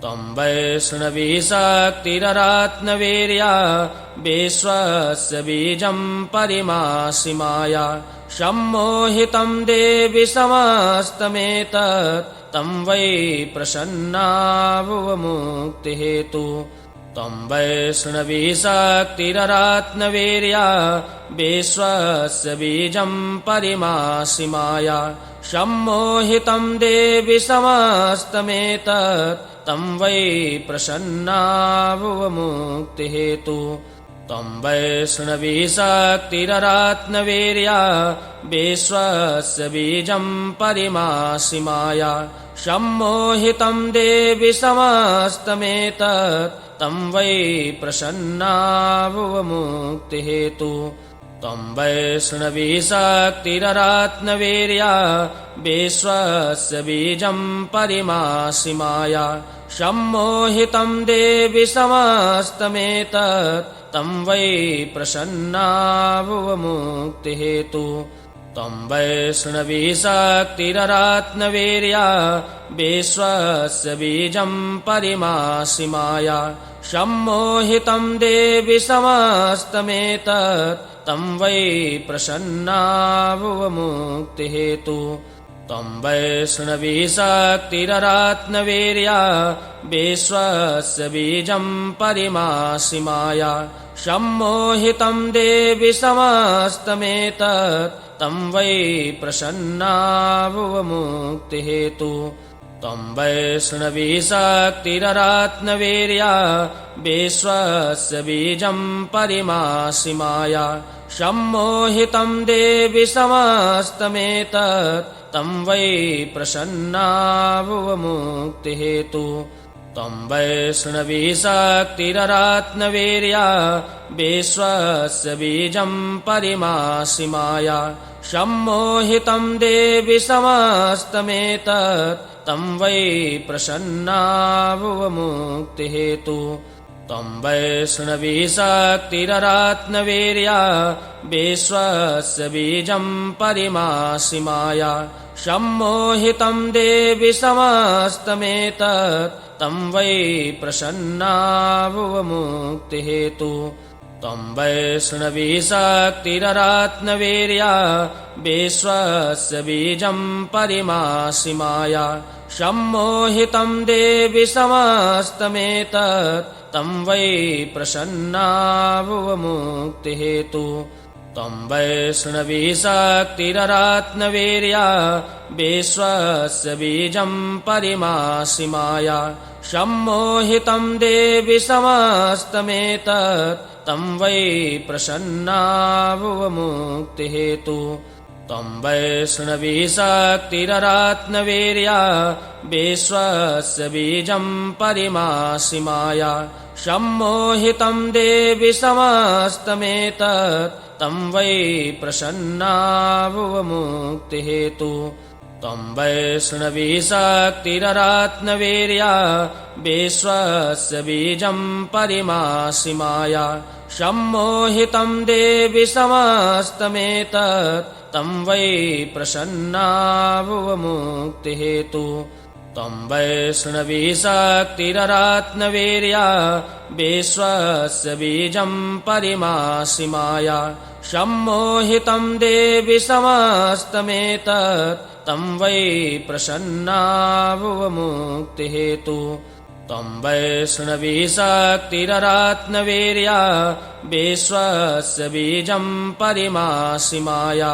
त्वं वैष्णवी शक्तिररात्नवीर्या विश्वस्य बीजं परिमासि माया सम्मोहितं देवि समस्तमेतत् तं वै प्रसन्ना भुव मुक्तिहेतु त्वं वैष्णवी शक्तिररात्नवीर्या विश्वस्य बीजं परिमासि माया सम्मोहितं देवि समस्तमेतत् तं वै प्रसन्ना भुव मुक्तिहेतु त्वं वैष्णवी शक्तिररात्नवीर्या विश्वस्य बीजं परिमासि माया सम्मोहितं देवि समस्तमेतत् तं वै प्रसन्ना भुव मुक्तिहेतु त्वं वैष्णवी शक्तिररात्नवीर्या विश्वस्य बीजं परिमासि माया सम्मोहितं देवि समस्तमेतत् तं वै प्रसन्ना भुव मुक्तिहेतु त्वं वैष्णवी शक्तिररात्नवीर्या विश्वस्य बीजं परिमासि माया सम्मोहितं देवि समस्तमेतत् तं वै प्रसन्ना भुव मुक्तिहेतु त्वं वैष्णवी शक्तिररात्नवीर्या विश्वस्य बीजं परिमासि माया सम्मोहितं देवि समस्तमेतत् तं वै प्रसन्ना भुव मुक्तिहेतु त्वं वैष्णवी शक्तिररात्नवीर्या विश्वस्य बीजं परिमासि माया सम्मोहितं देवि समस्तमेतत् तं वै प्रसन्ना भुव मुक्तिहेतु त्वं वैष्णवी शक्तिररात्नवीर्या विश्वस्य बीजं परिमासि माया सम्मोहितं देवि समस्तमेतत् तं वै प्रसन्ना भुव मुक्तिहेतु त्वं वैष्णवी शक्तिररात्नवीर्या विश्वस्य बीजं परिमासि माया सम्मोहितं देवि समस्तमेतत् तं वै प्रसन्ना भुव मुक्तिहेतु त्वं वैष्णवी शक्तिररात्नवीर्या विश्वस्य बीजं परिमासि माया सम्मोहितं देवि समस्तमेतत् तं वै प्रसन्ना भुव मुक्तिहेतु त्वं वैष्णवी शक्तिररात्नवीर्या विश्वस्य बीजं परिमासि माया सम्मोहितं देवि समस्तमेतत् तं वै प्रसन्ना भुव मुक्तिहेतु त्वं वैष्णवी शक्तिररात्नवीर्या विश्वस्य बीजं परिमासि माया सम्मोहितं देवि समस्तमेतत् तं वै प्रसन्ना भुव मुक्तिहेतु त्वं वैष्णवी शक्तिररात्नवीर्या विश्वस्य बीजं परिमासि माया सम्मोहितं देवि समस्तमेतत् तं वै प्रसन्ना भुव मुक्तिहेतु त्वं वैष्णवी शक्तिररात्नवीर्या विश्वस्य बीजं परिमासि माया सम्मोहितं देवि समस्तमेतत् तं वै प्रसन्ना भुव मुक्तिहेतु त्वं वैष्णवी शक्तिररात्नवीर्या विश्वस्य बीजं परिमासि माया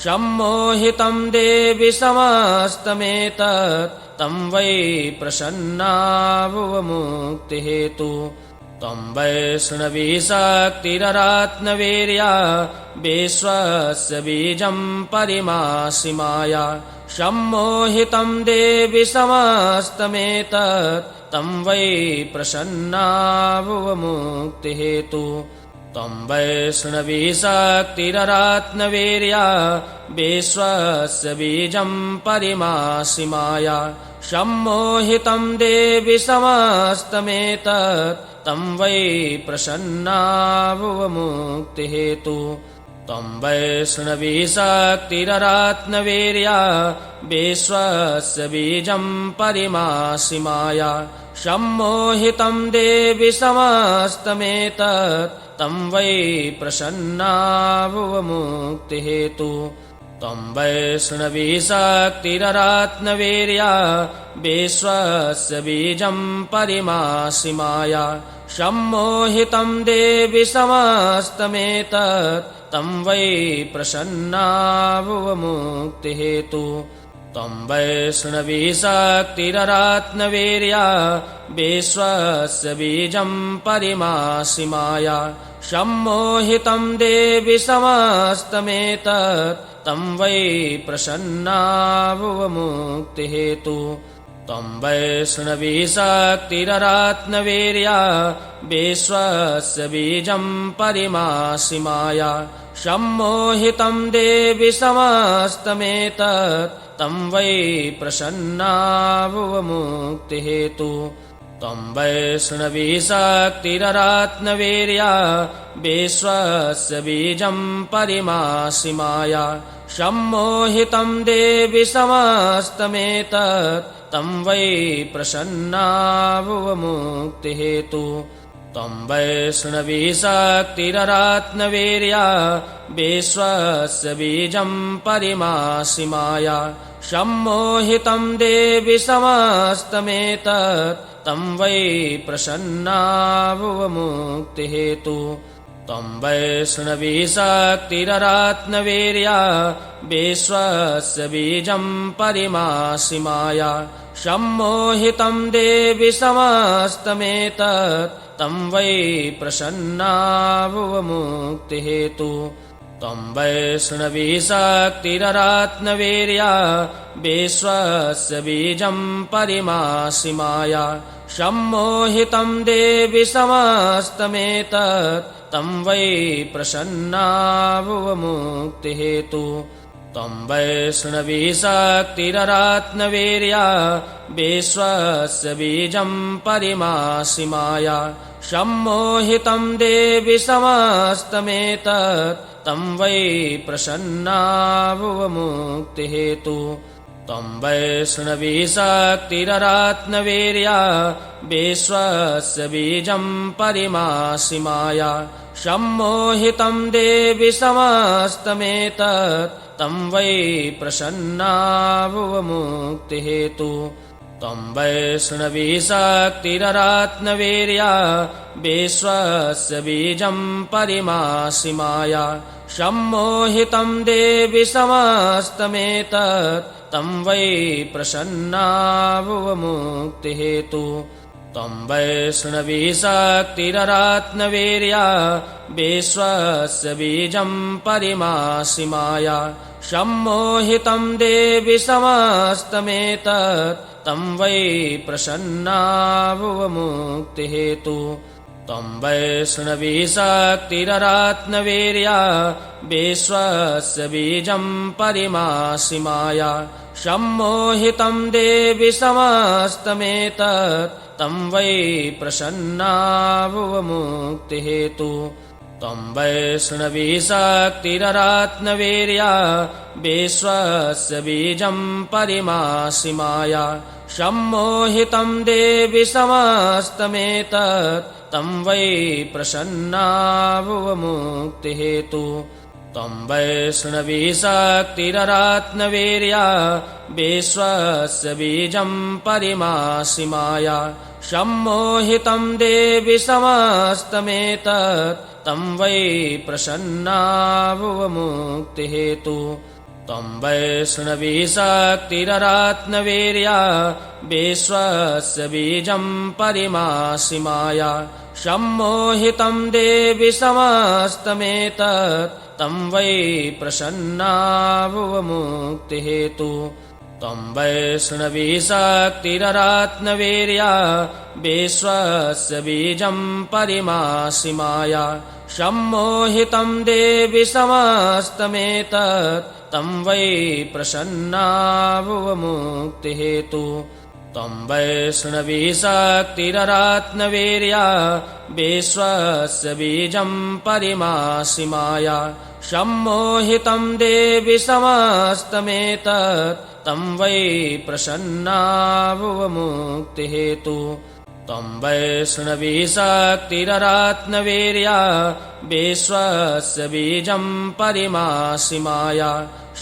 सम्मोहितं देवि समस्तमेतत् तं वै प्रसन्ना भुव मुक्तिहेतु त्वं वैष्णवी शक्तिररात्नवीर्या विश्वस्य बीजं परिमासि माया सम्मोहितं देवि समस्तमेतत् तं वै प्रसन्ना भुव मुक्तिहेतु त्वं वैष्णवी शक्तिररात्नवीर्या विश्वस्य बीजं परिमासि माया सम्मोहितं देवि समस्तमेतत् तं वै प्रसन्ना भुव मुक्तिहेतु त्वं वैष्णवी शक्तिररात्नवीर्या विश्वस्य बीजं परिमासि माया सम्मोहितं देवि समस्तमेतत् तं वै प्रसन्ना भुवमुक्तिहेतु तं वैष्णवी शक्तिररात्नवीर्या विश्वस्य बीजं परिमासि माया सम्मोहितं देवि समस्तमेतत् तं वै प्रसन्ना भुवमुक्तिहेतु तं वैष्णवी शक्तिररात्नवीर्या विश्वस्य बीजं परिमासि माया सम्मोहितं देवि समस्तमेतत् तं वै प्रसन्ना भुवमुक्तिहेतु तं वैष्णवी शक्तिररात्नवीर्या विश्वस्य बीजं परिमासि माया सम्मोहितं देवि समस्तमेतत् तं वै प्रसन्ना भुवमुक्तिहेतु तं वैष्णवी शक्तिररात्नवीर्या विश्वस्य बीजं परिमासि माया सम्मोहितं देवि समस्तमेतत् तं वै प्रसन्ना भुवमुक्तिहेतु तं वैष्णवी शक्तिररात्नवीर्या विश्वस्य बीजं परिमासि माया सम्मोहितं देवि समस्तमेतत् तं वै प्रसन्ना भुवमुक्तिहेतु तं वैष्णवी शक्तिररात्नवीर्या विश्वस्य बीजं परिमासि माया सम्मोहितं देवि समस्तमेतत् तं वै प्रसन्ना भुवमुक्तिहेतु तं वैष्णवी शक्तिररात्नवीर्या विश्वस्य बीजं परिमासि माया सम्मोहितं देवि समस्तमेतत् तं वै प्रसन्ना भुवमुक्तिहेतु तं वैष्णवी शक्तिररात्नवीर्या विश्वस्य बीजं परिमासि माया सम्मोहितं देवि समस्तमेतत् तं वै प्रसन्ना भुवमुक्तिहेतु तं वैष्णवी शक्तिररात्नवीर्या विश्वस्य बीजं परिमासि माया सम्मोहितं देवि समस्तमेतत् तं वै प्रसन्ना भुवमुक्तिहेतु तं वैष्णवी शक्तिररात्नवीर्या विश्वस्य बीजं परिमासि माया सम्मोहितं देवि समस्तमेतत् तं वै प्रसन्ना भुवमुक्तिहेतु तं वैष्णवी शक्तिररात्नवीर्या विश्वस्य बीजं परिमासि माया सम्मोहितं देवि समस्तमेतत् तं वै प्रसन्ना भुवमुक्तिहेतु तं वैष्णवी शक्तिररात्नवीर्या विश्वस्य बीजं परिमासि माया सम्मोहितं देवि समस्तमेतत् तं वै प्रसन्ना भुवमुक्तिहेतु तं वैष्णवी शक्तिररात्नवीर्या विश्वस्य बीजं परिमासि माया सम्मोहितं देवि समस्तमेतत् तं वै प्रसन्ना भुवमुक्तिहेतु तं वैष्णवी शक्तिररात्नवीर्या विश्वस्य बीजं परिमासि माया सम्मोहितं देवि समस्तमेतत् तं वै प्रसन्ना भुवमुक्तिहेतु तं वैष्णवी शक्तिररात्नवीर्या विश्वस्य बीजं परिमासि माया सम्मोहितं देवि समस्तमेतत् तं वै प्रसन्ना भुवमुक्तिहेतु तं वैष्णवी शक्तिररात्नवीर्या विश्वस्य बीजं परिमासि माया सम्मोहितं देवि समस्तमेतत् तं वै प्रसन्ना भुवमुक्तिहेतु तं वैष्णवी शक्तिररात्नवीर्या विश्वस्य बीजं परिमासि माया सम्मोहितं देवि समस्तमेतत् तं वै प्रसन्ना भुवमुक्तिहेतु तं वैष्णवी शक्तिररात्नवीर्या विश्वस्य बीजं परिमासि माया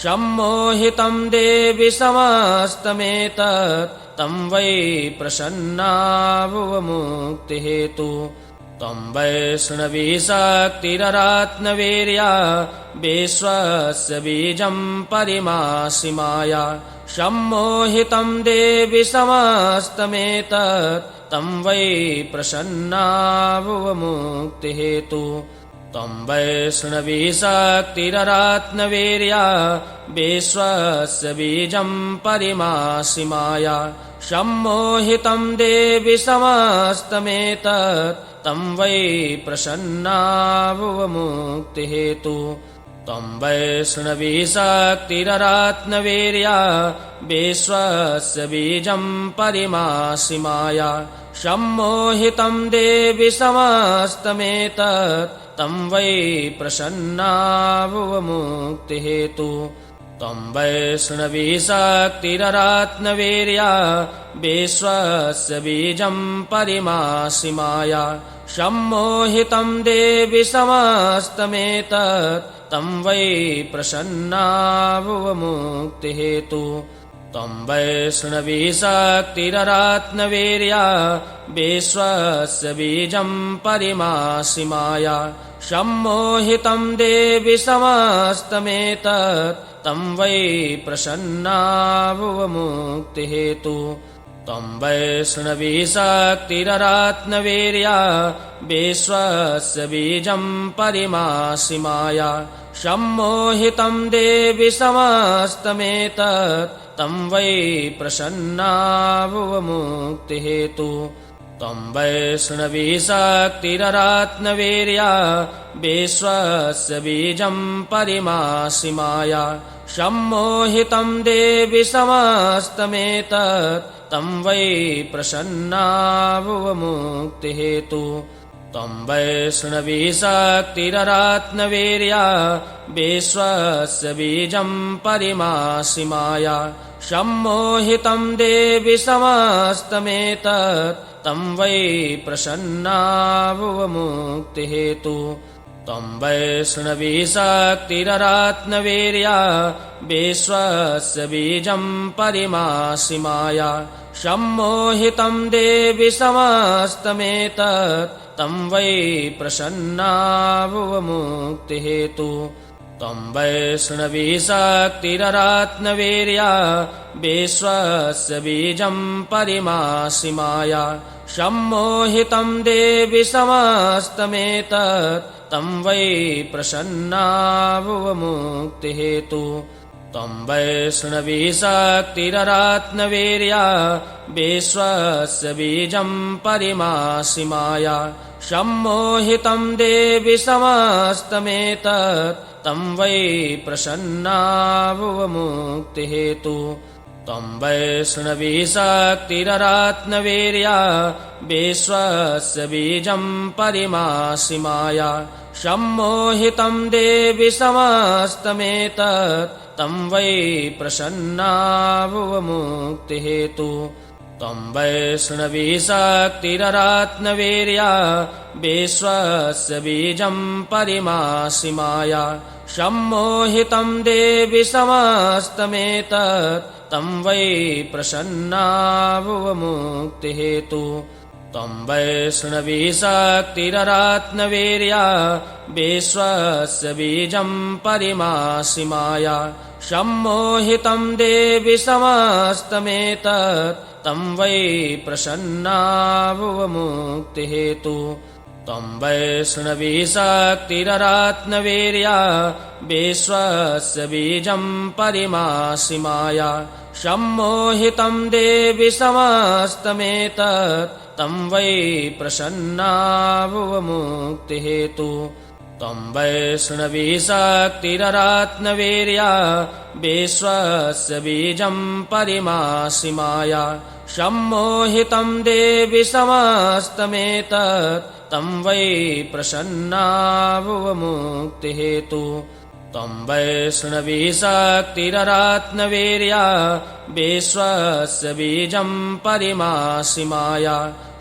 सम्मोहितं देवि समस्तमेतत् तं वै प्रसन्ना भुव मुक्तिहेतु तं वैष्णवी शक्तिररात्नवीर्या विश्वस्य बीजं परिमासि माया सम्मोहितं देवि समस्तमेतत् तं वै प्रसन्ना भुव मुक्तिहेतु तं वैष्णवी शक्तिररात्नवीर्या विश्वस्य बीजं परिमासि माया सम्मोहितं देवि समस्तमेतत् तं वै प्रसन्ना भुव मुक्तिहेतु तं वैष्णवी शक्तिररात्नवीर्या विश्वस्य बीजं परिमासि माया सम्मोहितं देवि समस्तमेतत् तं वै प्रसन्ना भुव मुक्तिहेतु तं वैष्णवी शक्तिररात्नवीर्या विश्वस्य बीजं परिमासि माया सम्मोहितं देवि समस्तमेतत् तं वै प्रसन्ना भुव मुक्तिहेतु तं वैष्णवी शक्तिररात्नवीर्या विश्वस्य बीजं परिमासि माया सम्मोहितं देवि समस्तमेतत् तं वै प्रसन्ना भुव मुक्तिहेतु तं वैष्णवी शक्तिररात्नवीर्या विश्वस्य बीजं परिमासि माया सम्मोहितं देवि समस्तमेतत् तं वै प्रसन्ना भुव मुक्तिहेतु तं वैष्णवी शक्तिररात्नवीर्या विश्वस्य बीजं परिमासि माया सम्मोहितं देवि समस्तमेतत् तं वै प्रसन्ना भुव मुक्तिहेतु तं वैष्णवी शक्तिररात्नवीर्या विश्वस्य बीजं परिमासि माया सम्मोहितं देवि समस्तमेतत् तं वै प्रसन्ना भुव मुक्तिहेतु तं वैष्णवी शक्तिररात्नवीर्या विश्वस्य बीजं परिमासि माया सम्मोहितं देवि समस्तमेतत् तं वै प्रसन्ना भुव मुक्तिहेतु तं वैष्णवी शक्तिररात्नवीर्या विश्वस्य बीजं परिमासि माया सम्मोहितं देवि समस्तमेतत् तं वै प्रसन्ना भुव मुक्तिहेतु तं वैष्णवी शक्तिररात्नवीर्या विश्वस्य बीजं परिमासि माया सम्मोहितं देवि समस्तमेतत् तं वै प्रसन्ना भुव मुक्तिहेतु तं वैष्णवी शक्तिररात्नवीर्या विश्वस्य बीजं परिमासि माया सम्मोहितं देवि समस्तमेतत् तं वै प्रसन्ना भुव मुक्तिहेतु तं वैष्णवी शक्तिररात्नवीर्या विश्वस्य बीजं परिमासि माया सम्मोहितं देवि समस्तमेतत् तं वै प्रसन्ना भुव मुक्तिहेतु तं वैष्णवी शक्तिररात्नवीर्या विश्वस्य बीजं परिमासि माया सम्मोहितं देवि समस्तमेतत् तं वै प्रसन्ना भुव मुक्तिहेतु तं वैष्णवी शक्तिररात्नवीर्या विश्वस्य बीजं परिमासि माया सम्मोहितं देवि समस्तमेतत् तं वै प्रसन्ना भुव मुक्तिहेतु तं वैष्णवी शक्तिररात्नवीर्या विश्वस्य बीजं परिमासि माया सम्मोहितं देवि समस्तमेतत् तं वै प्रसन्ना भुव मुक्तिहेतु तं वैष्णवी शक्तिररात्नवीर्या विश्वस्य बीजं परिमासि माया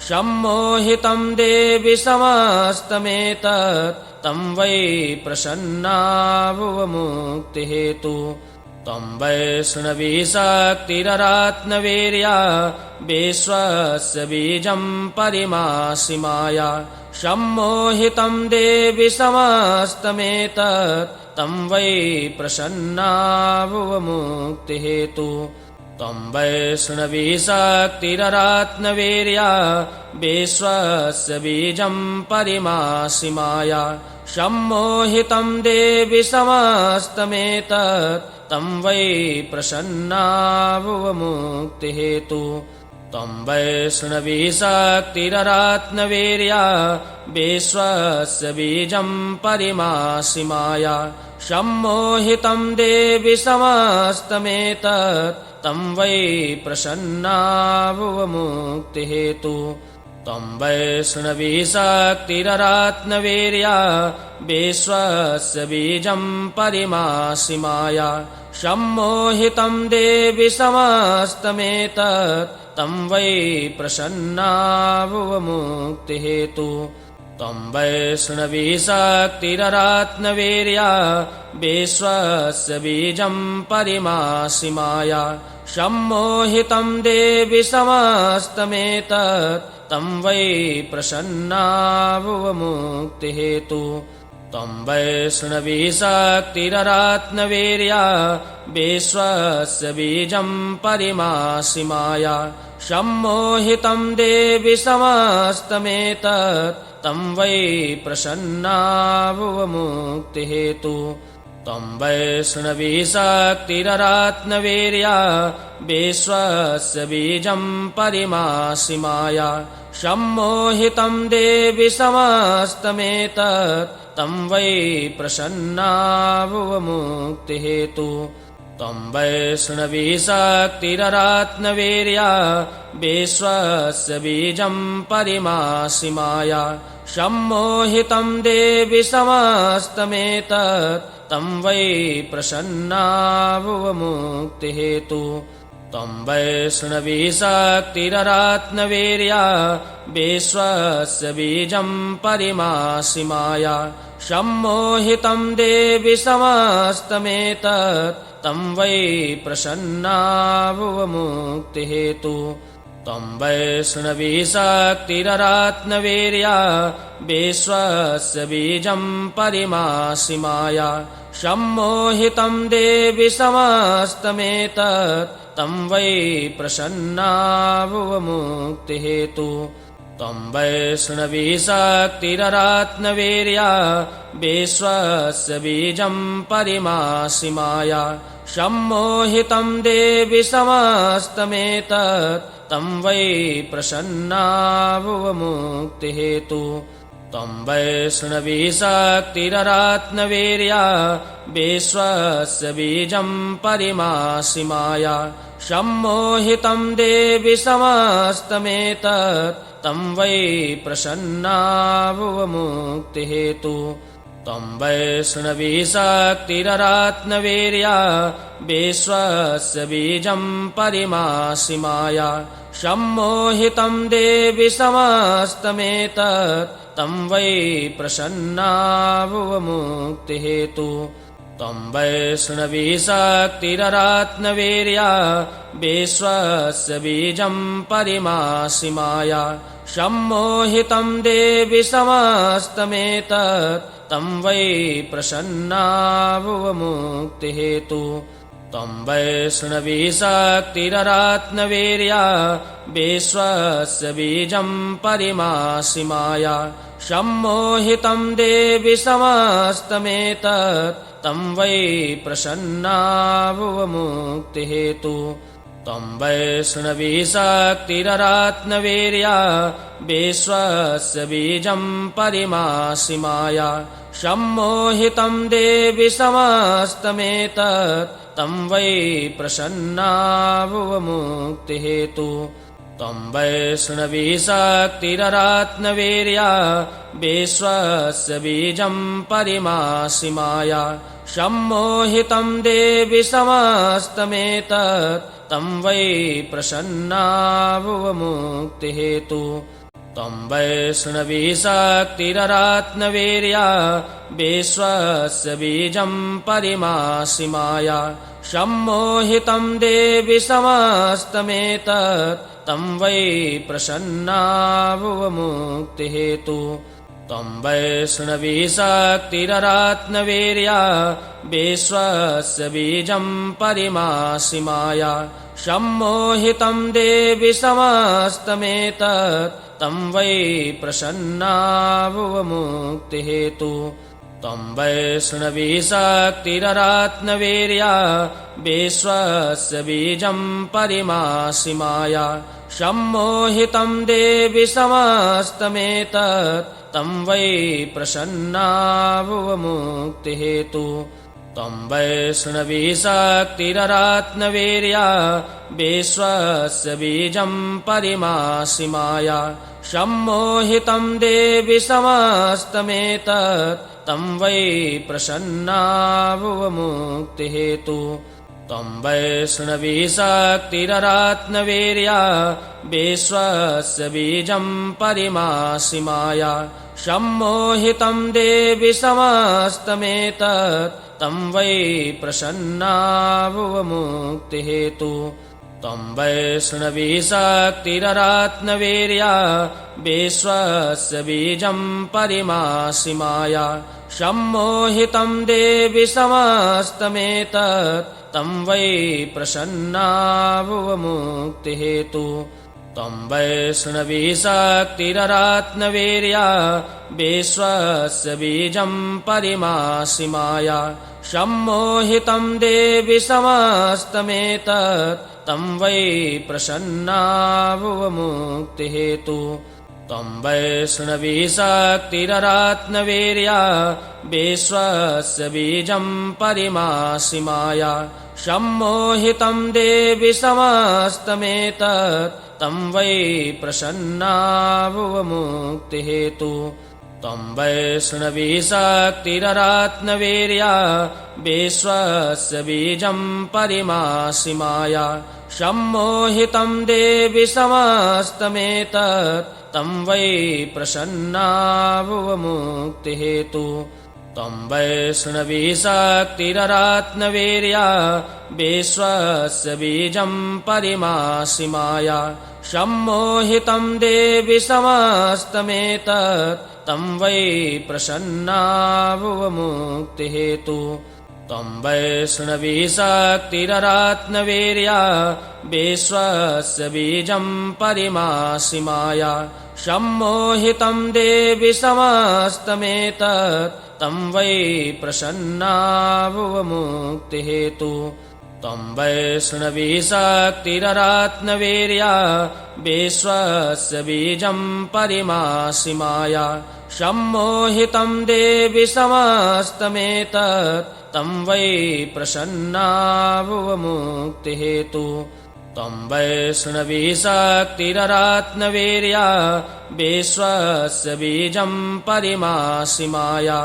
सम्मोहितं देवि समस्तमेतत् तं वै प्रसन्नाभुवमुक्तिहेतु त्वं वैष्णवी शक्तिररात्मवीर्या विश्वस्य बीजं परिमासि माया सम्मोहितं देवि समस्तमेतत् तं वै प्रसन्नाभुवमुक्तिहेतु त्वं वैष्णवी शक्तिररात्मवीर्या विश्वस्य बीजं परिमासि माया सम्मोहितं देवि समस्तमेतत् तं वै प्रसन्नाभुवमुक्तिहेतु त्वं वैष्णवी शक्तिररात्मवीर्या विश्वस्य बीजं परिमासि माया सम्मोहितं देवि समस्तमेतत् तं वै प्रसन्नाभुवमुक्तिहेतु त्वं वैष्णवी शक्तिररात्मवीर्या विश्वस्य बीजं परिमासि माया सम्मोहितं देवि समस्तमेतत् तं वै प्रसन्नाभुवमुक्तिहेतु त्वं वैष्णवी शक्तिररात्मवीर्या विश्वस्य बीजं परिमासि माया सम्मोहितं देवि समस्तमेतत् तं वै प्रसन्नाभुवमुक्तिहेतु त्वं वैष्णवी शक्तिररात्मवीर्या विश्वस्य बीजं परिमासि माया सम्मोहितं देवि समस्तमेतत् तं वै प्रसन्नाभुवमुक्तिहेतु त्वं वैष्णवी शक्तिररात्मवीर्या विश्वस्य बीजं परिमासि माया सम्मोहितं देवि समस्तमेतत् तं वै प्रसन्नाभुवमुक्तिहेतु त्वं वैष्णवी शक्तिररात्मवीर्या विश्वस्य बीजं परिमासि माया सम्मोहितं देवि समस्तमेतत् तं वै प्रसन्नाभुवमुक्तिहेतु त्वं वैष्णवी शक्तिररात्मवीर्या विश्वस्य बीजं परिमासि माया सम्मोहितं देवि समस्तमेतत् तं वै प्रसन्नाभुवमुक्तिहेतु त्वं वैष्णवी शक्तिररात्मवीर्या विश्वस्य बीजं परिमासि माया सम्मोहितं देवि समस्तमेतत् तं वै प्रसन्नाभुवमुक्तिहेतु त्वं वैष्णवी शक्तिररात्मवीर्या विश्वस्य बीजं परिमासि माया सम्मोहितं देवि समस्तमेतत् तं वै प्रसन्नाभुवमुक्तिहेतु त्वं वैष्णवी शक्तिररात्मवीर्या विश्वस्य बीजं परिमासि माया सम्मोहितं देवि समस्तमेतत् तं वै प्रसन्नाभुवमुक्तिहेतु त्वं वैष्णवी शक्तिररात्मवीर्या विश्वस्य बीजं परिमासि माया सम्मोहितं देवि समस्तमेतत् तं वै प्रसन्नाभुवमुक्तिहेतु त्वं वैष्णवी शक्तिररात्मवीर्या विश्वस्य बीजं परिमासि माया सम्मोहितं देवि समस्तमेतत् तं वै प्रसन्नाभुवमुक्तिहेतु त्वं वैष्णवी शक्तिररात्मवीर्या विश्वस्य बीजं परिमासि माया सम्मोहितं देवि समस्तमेतत् तं वै प्रसन्नाभुवमुक्तिहेतु त्वं वैष्णवी शक्तिररात्मवीर्या विश्वस्य बीजं परिमासि माया सम्मोहितं देवि समस्तमेतत् तं वै प्रसन्नाभुवमुक्तिहेतु त्वं वैष्णवी शक्तिररात्मवीर्या विश्वस्य बीजं परिमासि माया सम्मोहितं देवि समस्तमेतत् तं वै प्रसन्नाभुवमुक्तिहेतु तं वैष्णवी शक्तिररात्नवीर्या विश्वस्य बीजं परिमासि माया सम्मोहितं देवि समस्तमेतत् तं वै प्रसन्ना भुव मुक्तिहेतु तं वैष्णवी शक्तिररात्नवीर्या विश्वस्य बीजं परिमासि माया सम्मोहितं देवि समस्तमेतत् तं वै प्रसन्ना भुव मुक्तिहेतु तं वैष्णवी शक्तिररात्नवीर्या विश्वस्य बीजं परिमासि माया सम्मोहितं देवि समस्तमेतत् तं वै प्रसन्ना भुव मुक्तिहेतु तं वैष्णवी शक्तिररात्नवीर्या विश्वस्य बीजं परिमासि माया सम्मोहितं देवि समस्तमेतत् तं वै प्रसन्ना भुव मुक्तिहेतु तं वैष्णवी शक्तिररात्नवीर्या विश्वस्य बीजं परिमासि माया सम्मोहितं देवि समस्तमेतत् तं वै प्रसन्ना भुव मुक्तिहेतु तं वैष्णवी शक्तिररात्नवीर्या विश्वस्य बीजं परिमासि माया सम्मोहितं देवि समस्तमेतत् तं वै प्रसन्ना भुव मुक्तिहेतु तं वैष्णवी शक्तिररात्नवीर्या विश्वस्य बीजं परिमासि माया सम्मोहितं देवि समस्तमेतत् तं वै प्रसन्ना भुव मुक्तिहेतु तं वैष्णवी शक्तिररात्नवीर्या विश्वस्य बीजं परिमासि माया सम्मोहितं देवि समस्तमेतत् तं वै प्रसन्ना भुव मुक्तिहेतु तं वैष्णवी शक्तिररात्नवीर्या विश्वस्य बीजं परिमासि माया सम्मोहितं देवि समस्तमेतत् तं वै प्रसन्ना भुव मुक्तिहेतु तं वैष्णवी शक्तिररात्नवीर्या विश्वस्य बीजं परिमासि माया सम्मोहितं देवि समस्तमेतत् तं वै प्रसन्ना भुव मुक्तिहेतु तं वैष्णवी शक्तिररात्नवीर्या विश्वस्य बीजं परिमासि माया सम्मोहितं देवि समस्तमेतत् तं वै प्रसन्ना भुव मुक्तिहेतु तं वैष्णवी शक्तिररात्नवीर्या विश्वस्य बीजं परिमासि माया सम्मोहितं देवि समस्तमेतत् तं वै प्रसन्ना भुव मुक्तिहेतु तं वैष्णवी शक्तिररात्नवीर्या विश्वस्य बीजं परिमासि माया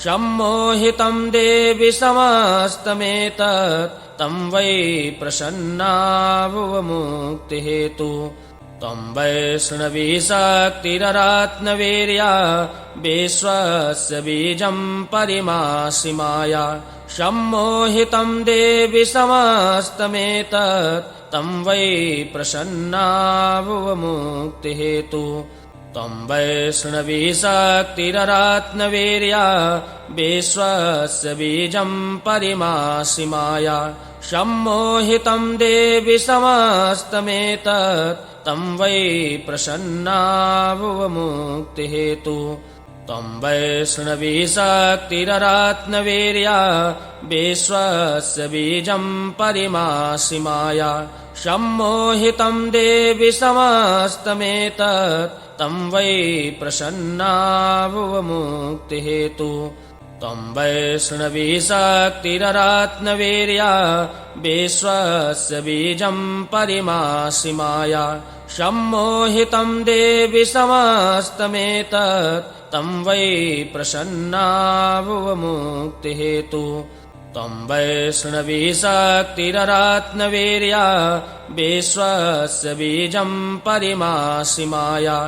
सम्मोहितं देवि समस्तमेतत् तं वै प्रसन्ना भुव मुक्तिहेतु तं वैष्णवी शक्तिररात्नवीर्या विश्वस्य बीजं परिमासि माया सम्मोहितं देवि समस्तमेतत् तं वै प्रसन्ना भुव मुक्तिहेतु तं वैष्णवी शक्तिररात्नवीर्या विश्वस्य बीजं परिमासि माया सम्मोहितं देवि समस्तमेतत् तं वै प्रसन्ना भुव मुक्तिहेतु तं वैष्णवी शक्तिररात्नवीर्या विश्वस्य बीजं परिमासि माया सम्मोहितं देवि समस्तमेतत् तं वै प्रसन्ना भुव मुक्तिहेतु तं वैष्णवी शक्तिररात्नवीर्या विश्वस्य बीजं परिमासि माया सम्मोहितं देवि समस्तमेतत् तं वै प्रसन्ना भुव मुक्तिहेतु तं वैष्णवी शक्तिररात्नवीर्या विश्वस्य बीजं परिमासि माया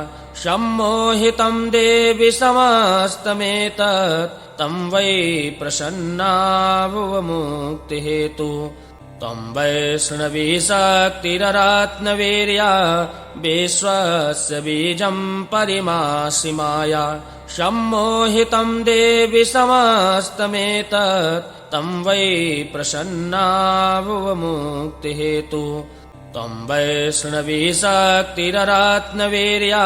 सम्मोहितं देवि समस्तमेतत् तं वै प्रसन्नाभुवमुक्तिहेतु त्वं वैष्णवी शक्तिररात्मवीर्या विश्वस्य बीजं परिमासि माया सम्मोहितं देवि समस्तमेतत् तं वै प्रसन्नाभुवमुक्तिहेतु त्वं वैष्णवी शक्तिररात्मवीर्या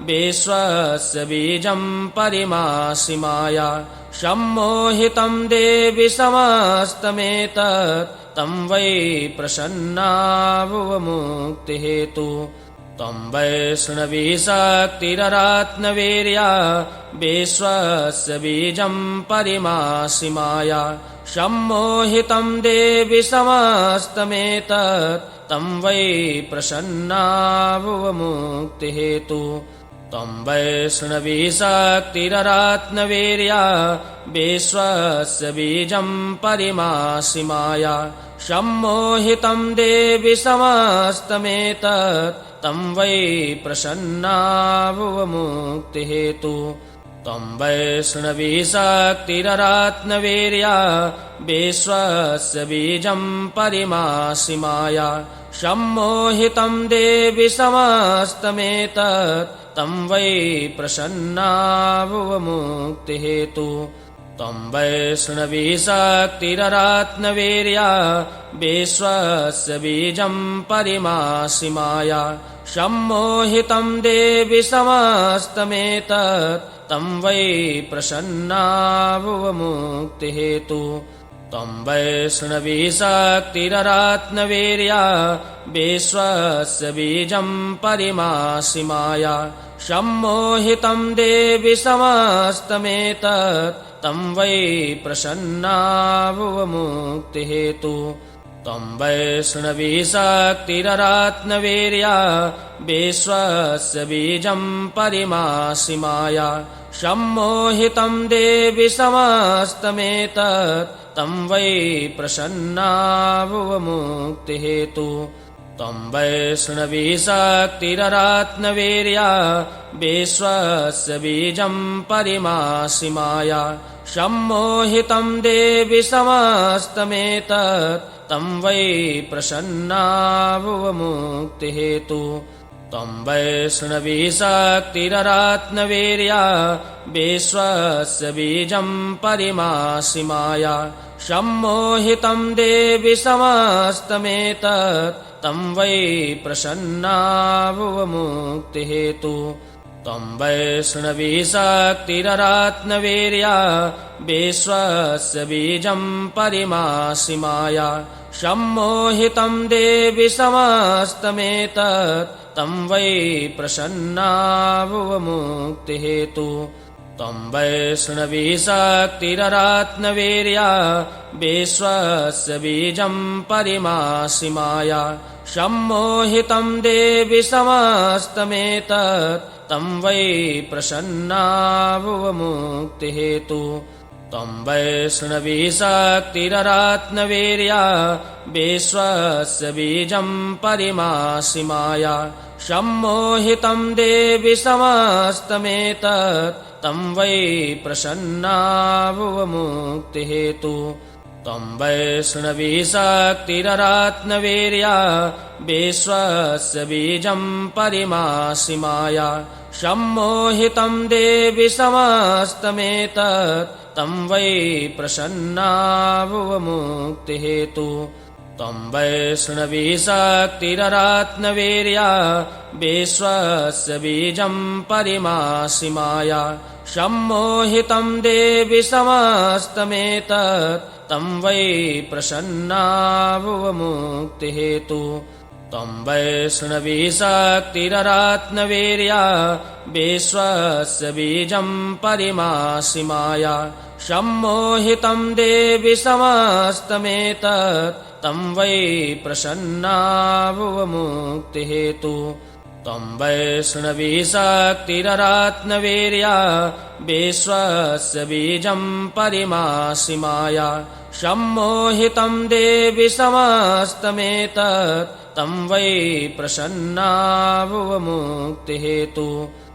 विश्वस्य बीजं परिमासि माया सम्मोहितं देवि समस्तमेतत् तं वै प्रसन्नाभुवमुक्तिहेतु त्वं वैष्णवी शक्तिररात्मवीर्या विश्वस्य बीजं परिमासि माया सम्मोहितं देवि समस्तमेतत् तं वै प्रसन्नाभुवमुक्तिहेतु त्वं वैष्णवी शक्तिररात्मवीर्या विश्वस्य बीजं परिमासि माया सम्मोहितं देवि समस्तमेतत् तं वै प्रसन्नाभुवमुक्तिहेतु त्वं वैष्णवी शक्तिररात्मवीर्या विश्वस्य बीजं परिमासि माया सम्मोहितं देवि समस्तमेतत् तं वै प्रसन्नाभुवमुक्तिहेतु त्वं वैष्णवी शक्तिररात्मवीर्या विश्वस्य बीजं परिमासि माया सम्मोहितं देवि समस्तमेतत् तं वै प्रसन्नाभुवमुक्तिहेतु त्वं वैष्णवी शक्तिररात्मवीर्या विश्वस्य बीजं परिमासि माया सम्मोहितं देवि समस्तमेतत् तं वै प्रसन्नाभुवमुक्तिहेतु त्वं वैष्णवी शक्तिररात्मवीर्या विश्वस्य बीजं परिमासि माया सम्मोहितं देवि समस्तमेतत् तं वै प्रसन्नाभुवमुक्तिहेतु त्वं वैष्णवी शक्तिररात्मवीर्या विश्वस्य बीजं परिमासि माया सम्मोहितं देवि समस्तमेतत् तं वै प्रसन्नाभुवमुक्तिहेतु त्वं वैष्णवी शक्तिररात्मवीर्या विश्वस्य बीजं परिमासि माया सम्मोहितं देवि समस्तमेतत् तं वै प्रसन्नाभुवमुक्तिहेतु त्वं वैष्णवी शक्तिररात्मवीर्या विश्वस्य बीजं परिमासि माया सम्मोहितं देवि समस्तमेतत् तं वै प्रसन्नाभुवमुक्तिहेतु त्वं वैष्णवी शक्तिररात्मवीर्या विश्वस्य बीजं परिमासि माया सम्मोहितं देवि समस्तमेतत् तं वै प्रसन्नाभुवमुक्तिहेतु त्वं वैष्णवी शक्तिररात्मवीर्या विश्वस्य बीजं परिमासि माया सम्मोहितं देवि समस्तमेतत् तं वै प्रसन्नाभुवमुक्तिहेतु त्वं वैष्णवी शक्तिररात्मवीर्या विश्वस्य बीजं परिमासि माया सम्मोहितं देवि समस्तमेतत् तं वै प्रसन्नाभुवमुक्तिहेतु त्वं वैष्णवी शक्तिररात्मवीर्या विश्वस्य बीजं परिमासि माया सम्मोहितं देवि समस्तमेतत् तं वै प्रसन्नाभुवमुक्तिहेतु त्वं वैष्णवी शक्तिररात्मवीर्या विश्वस्य बीजं परिमासि माया सम्मोहितं देवि समस्तमेतत् तं वै प्रसन्नाभुवमुक्तिहेतु त्वं वैष्णवी शक्तिररात्मवीर्या विश्वस्य बीजं परिमासि माया सम्मोहितं देवि समस्तमेतत् तं वै प्रसन्नाभुवमुक्तिहेतु